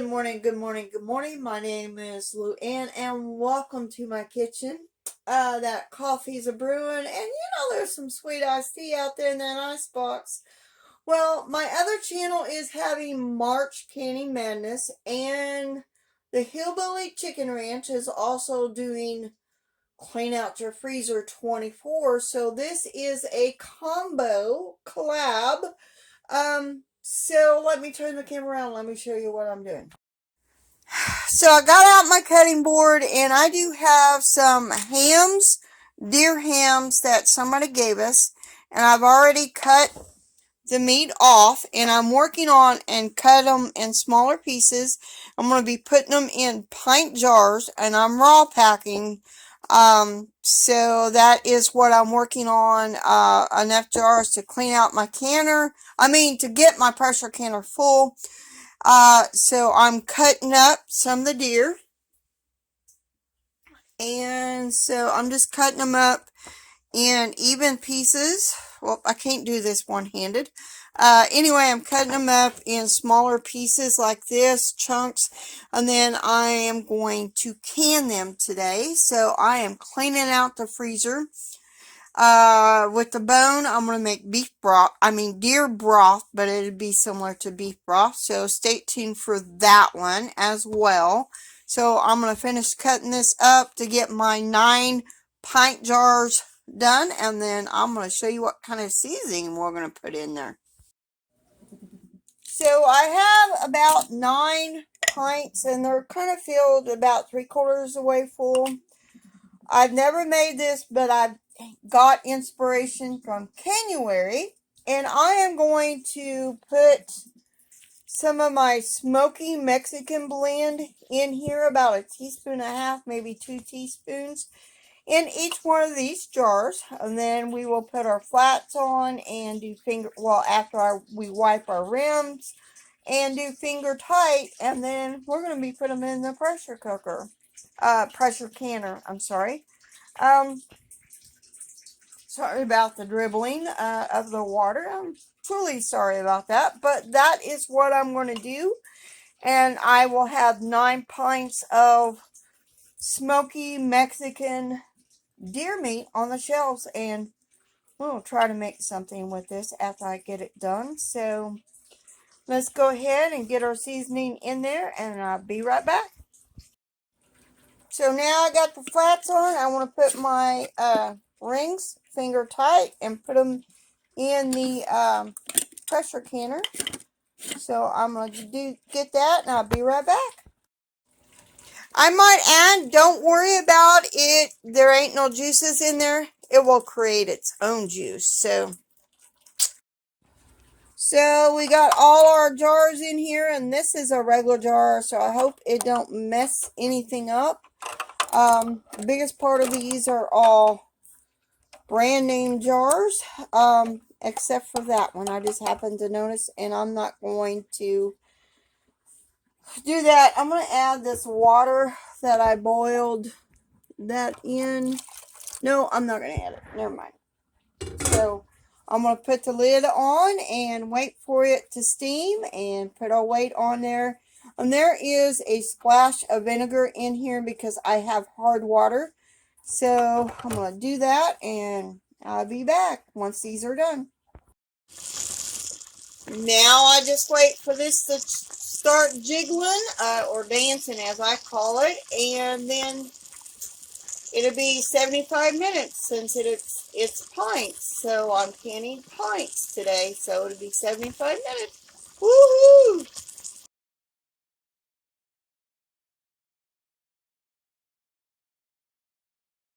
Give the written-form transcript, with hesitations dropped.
Good morning, good morning, good morning. My name is LouAnn and welcome to my kitchen. That coffee's a brewing and there's some sweet iced tea out there in that icebox. Well, my other channel is having March Canning Madness and the Hillbilly Chicken Ranch is also doing Clean Out Your Freezer 24. So this is a combo collab. So let me turn the camera around. Let me show you what I'm doing. So I got out my cutting board and I do have some hams, deer hams that somebody gave us. And I've already cut the meat off and I'm working on and cut them in smaller pieces. I'm going to be putting them in pint jars and I'm raw packing. So that is what I'm working on, enough jars to clean out my canner. To get my pressure canner full. So I'm cutting up some of the deer. And so I'm just cutting them up in even pieces. Well, I can't do this one-handed. Anyway, I'm cutting them up in smaller pieces like this, chunks. And then I am going to can them today. So I am cleaning out the freezer. With the bone, I'm going to make deer broth, but it'd be similar to beef broth. So stay tuned for that one as well. So I'm going to finish cutting this up to get my 9 pint jars done. And then I'm going to show you what kind of seasoning we're going to put in there. So I have about 9 pints and they're kind of filled about 3/4 of the way full. I've never made this, but I've got inspiration from January, and I am going to put some of my Smoky Mexican blend in here, about 1.5 teaspoons, maybe 2 teaspoons, in each one of these jars. And then we will put our flats on and do after we wipe our rims and do finger tight, and then we're going to be putting them in the pressure canner, I'm sorry. Sorry about the dribbling of the water. I'm truly sorry about that. But that is what I'm going to do. And I will have 9 pints of smoky Mexican deer meat on the shelves. And we'll try to make something with this after I get it done. So let's go ahead and get our seasoning in there. And I'll be right back. So now I got the flats on. I want to put my rings finger tight and put them in the pressure canner. So I'm going to get that and I'll be right back. I might add, don't worry about it. There ain't no juices in there. It will create its own juice. So we got all our jars in here, and this is a regular jar, so I hope it don't mess anything up. The biggest part of these are all brand name jars, except for that one. I just happened to notice, and I'm not going to do that. I'm going to add this water that I boiled that in. No, I'm not going to add it. Never mind. So I'm going to put the lid on and wait for it to steam and put our weight on there. And there is a splash of vinegar in here because I have hard water. So I'm going to do that and I'll be back once these are done. Now I just wait for this to start jiggling or dancing as I call it. And then it'll be 75 minutes since it's pints. So I'm canning pints today. So it'll be 75 minutes. Woohoo!